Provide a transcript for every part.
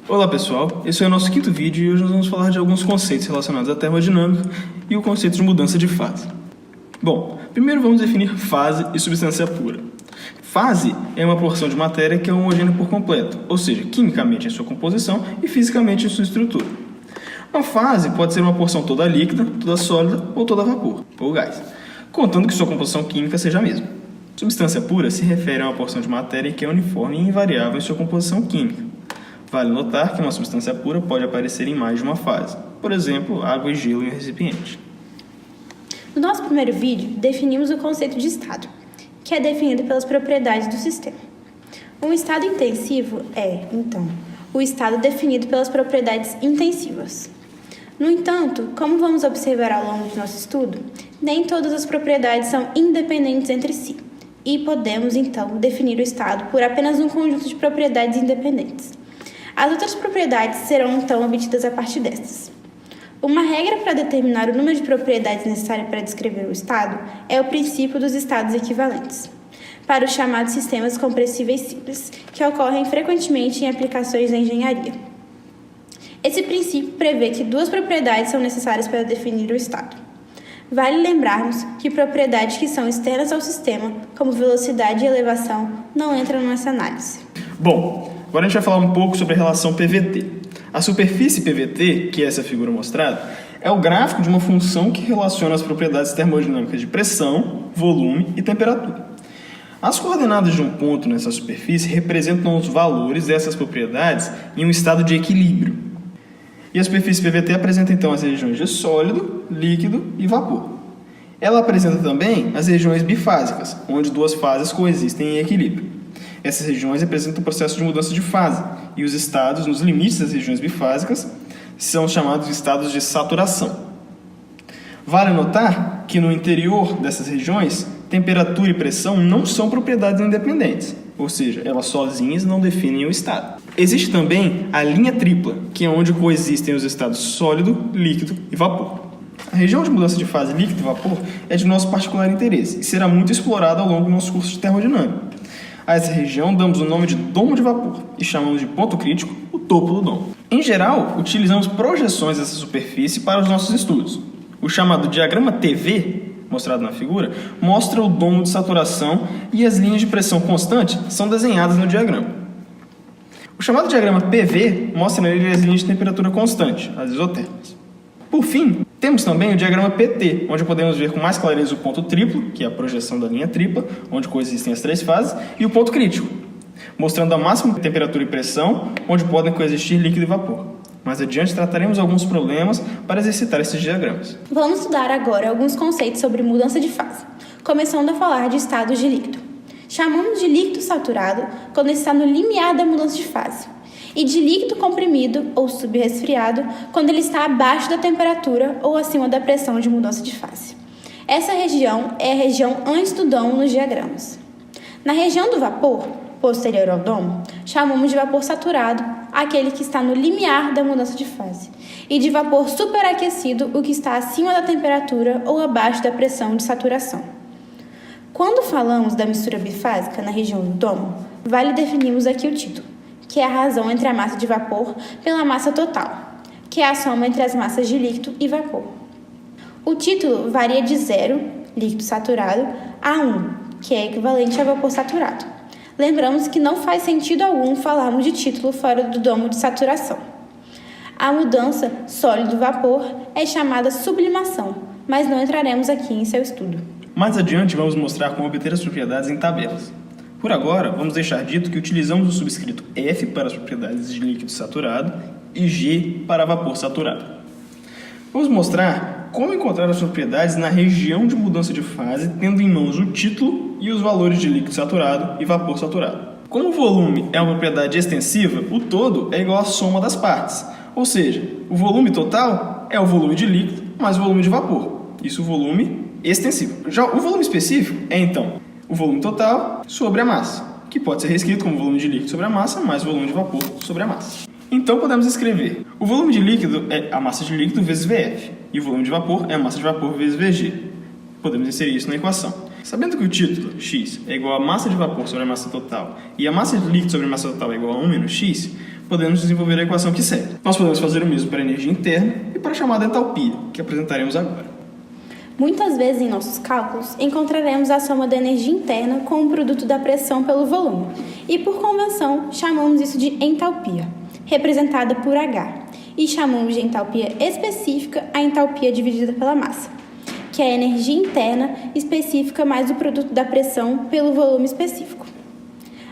Olá pessoal, esse é o nosso quinto vídeo e hoje nós vamos falar de alguns conceitos relacionados à termodinâmica e o conceito de mudança de fase. Bom, primeiro vamos definir fase e substância pura. Fase é uma porção de matéria que é homogênea por completo, ou seja, quimicamente em sua composição e fisicamente em sua estrutura. Uma fase pode ser uma porção toda líquida, toda sólida ou toda vapor, ou gás, contando que sua composição química seja a mesma. Substância pura se refere a uma porção de matéria que é uniforme e invariável em sua composição química. Vale notar que uma substância pura pode aparecer em mais de uma fase, por exemplo, água e gelo em um recipiente. No nosso primeiro vídeo, definimos o conceito de estado, que é definido pelas propriedades do sistema. Um estado intensivo é, então, o estado definido pelas propriedades intensivas. No entanto, como vamos observar ao longo de nosso estudo, nem todas as propriedades são independentes entre si, e podemos, então, definir o estado por apenas um conjunto de propriedades independentes. As outras propriedades serão, então, obtidas a partir destas. Uma regra para determinar o número de propriedades necessárias para descrever o estado é o princípio dos estados equivalentes, para os chamados sistemas compressíveis simples, que ocorrem frequentemente em aplicações da engenharia. Esse princípio prevê que duas propriedades são necessárias para definir o estado. Vale lembrarmos que propriedades que são externas ao sistema, como velocidade e elevação, não entram nessa análise. Bom, agora a gente vai falar um pouco sobre a relação PVT. A superfície PVT, que é essa figura mostrada, é o gráfico de uma função que relaciona as propriedades termodinâmicas de pressão, volume e temperatura. As coordenadas de um ponto nessa superfície representam os valores dessas propriedades em um estado de equilíbrio. E a superfície PVT apresenta então as regiões de sólido, líquido e vapor. Ela apresenta também as regiões bifásicas, onde duas fases coexistem em equilíbrio. Essas regiões representam o processo de mudança de fase, e os estados nos limites das regiões bifásicas são chamados de estados de saturação. Vale notar que no interior dessas regiões, temperatura e pressão não são propriedades independentes, ou seja, elas sozinhas não definem o estado. Existe também a linha tripla, que é onde coexistem os estados sólido, líquido e vapor. A região de mudança de fase líquido e vapor é de nosso particular interesse e será muito explorada ao longo do nosso curso de termodinâmica. A essa região damos o nome de domo de vapor e chamamos de ponto crítico o topo do domo. Em geral, utilizamos projeções dessa superfície para os nossos estudos. O chamado diagrama TV, mostrado na figura, mostra o domo de saturação e as linhas de pressão constante são desenhadas no diagrama. O chamado diagrama PV mostra nele as linhas de temperatura constante, as isotérmicas. Por fim, temos também o diagrama PT, onde podemos ver com mais clareza o ponto triplo, que é a projeção da linha tripla, onde coexistem as três fases, e o ponto crítico, mostrando a máxima temperatura e pressão, onde podem coexistir líquido e vapor. Mais adiante trataremos alguns problemas para exercitar esses diagramas. Vamos estudar agora alguns conceitos sobre mudança de fase, começando a falar de estados de líquido. Chamamos de líquido saturado quando está no limiar da mudança de fase, e de líquido comprimido ou subresfriado quando ele está abaixo da temperatura ou acima da pressão de mudança de fase. Essa região é a região antes do domo nos diagramas. Na região do vapor, posterior ao domo, chamamos de vapor saturado aquele que está no limiar da mudança de fase, e de vapor superaquecido o que está acima da temperatura ou abaixo da pressão de saturação. Quando falamos da mistura bifásica na região do domo, vale definirmos aqui o título, que é a razão entre a massa de vapor pela massa total, que é a soma entre as massas de líquido e vapor. O título varia de 0, líquido saturado, a 1, que é equivalente a vapor saturado. Lembramos que não faz sentido algum falarmos de título fora do domo de saturação. A mudança sólido-vapor é chamada sublimação, mas não entraremos aqui em seu estudo. Mais adiante vamos mostrar como obter as propriedades em tabelas. Por agora, vamos deixar dito que utilizamos o subscrito F para as propriedades de líquido saturado e G para vapor saturado. Vamos mostrar como encontrar as propriedades na região de mudança de fase, tendo em mãos o título e os valores de líquido saturado e vapor saturado. Como o volume é uma propriedade extensiva, o todo é igual à soma das partes, ou seja, o volume total é o volume de líquido mais o volume de vapor. Isso é o volume extensivo. Já o volume específico é, então, o volume total sobre a massa, que pode ser reescrito como volume de líquido sobre a massa mais o volume de vapor sobre a massa. Então podemos escrever: o volume de líquido é a massa de líquido vezes VF, e o volume de vapor é a massa de vapor vezes VG. Podemos inserir isso na equação. Sabendo que o título, x, é igual a massa de vapor sobre a massa total, e a massa de líquido sobre a massa total é igual a 1 menos x, podemos desenvolver a equação que segue. Nós podemos fazer o mesmo para a energia interna e para a chamada entalpia, que apresentaremos agora. Muitas vezes em nossos cálculos encontraremos a soma da energia interna com o produto da pressão pelo volume, e por convenção chamamos isso de entalpia, representada por H, e chamamos de entalpia específica a entalpia dividida pela massa, que é a energia interna específica mais o produto da pressão pelo volume específico.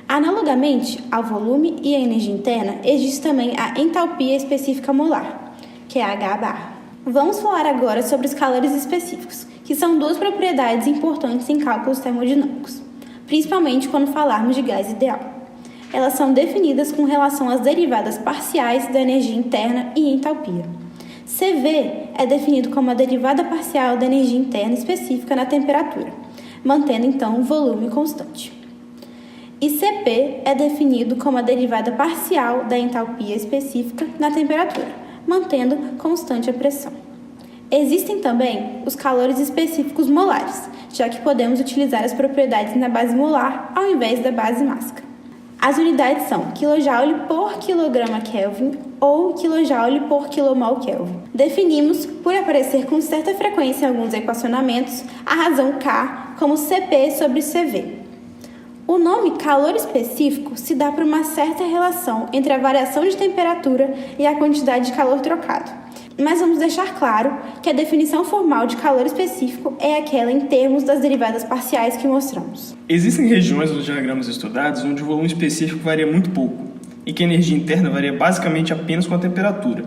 Analogamente ao volume e à energia interna, existe também a entalpia específica molar, que é H bar. Vamos falar agora sobre os calores específicos, que são duas propriedades importantes em cálculos termodinâmicos, principalmente quando falarmos de gás ideal. Elas são definidas com relação às derivadas parciais da energia interna e entalpia. CV é definido como a derivada parcial da energia interna específica na temperatura, mantendo então o volume constante. E CP é definido como a derivada parcial da entalpia específica na temperatura, mantendo constante a pressão. Existem também os calores específicos molares, já que podemos utilizar as propriedades na base molar ao invés da base mássica. As unidades são kJ por quilograma Kelvin ou kJ por kilomol Kelvin. Definimos, por aparecer com certa frequência em alguns equacionamentos, a razão K como CP sobre CV. O nome calor específico se dá por uma certa relação entre a variação de temperatura e a quantidade de calor trocado. Mas vamos deixar claro que a definição formal de calor específico é aquela em termos das derivadas parciais que mostramos. Existem regiões nos diagramas estudados onde o volume específico varia muito pouco e que a energia interna varia basicamente apenas com a temperatura.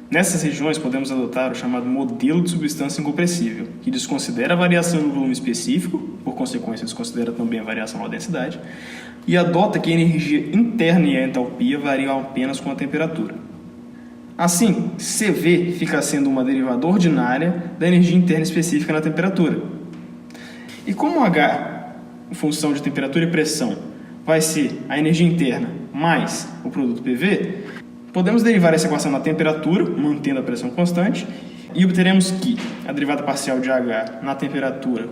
Nessas regiões podemos adotar o chamado modelo de substância incompressível, que desconsidera a variação no volume específico, por consequência desconsidera também a variação na densidade, e adota que a energia interna e a entalpia variam apenas com a temperatura. Assim, CV fica sendo uma derivada ordinária da energia interna específica na temperatura. E como H, função de temperatura e pressão, vai ser a energia interna mais o produto PV, podemos derivar essa equação na temperatura, mantendo a pressão constante, e obteremos que a derivada parcial de H na temperatura,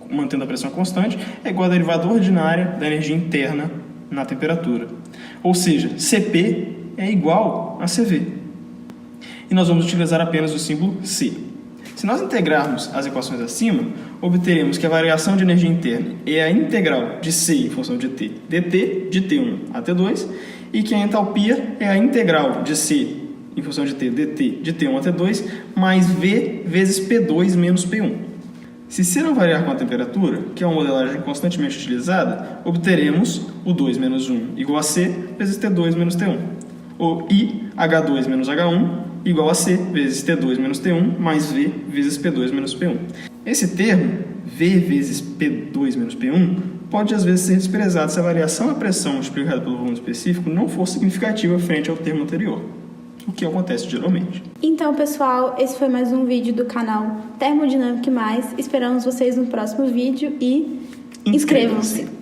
mantendo a pressão constante, é igual à derivada ordinária da energia interna na temperatura. Ou seja, CP é igual a CV. E nós vamos utilizar apenas o símbolo C. Se nós integrarmos as equações acima, obteremos que a variação de energia interna é a integral de C em função de T, dt de T1 a T2, e que a entalpia é a integral de C em função de T, dt de T1 a T2, mais V vezes P2 menos P1. Se C não variar com a temperatura, que é uma modelagem constantemente utilizada, obteremos o 2 menos 1 igual a C vezes T2 menos T1. Ou I, H2 menos H1 igual a C vezes T2 menos T1 mais V vezes P2 menos P1. Esse termo, V vezes P2 menos P1, pode às vezes ser desprezado se a variação da pressão multiplicada pelo volume específico não for significativa frente ao termo anterior, o que acontece geralmente. Então, pessoal, esse foi mais um vídeo do canal Termodinâmica e Mais. Esperamos vocês no próximo vídeo e inscrevam-se!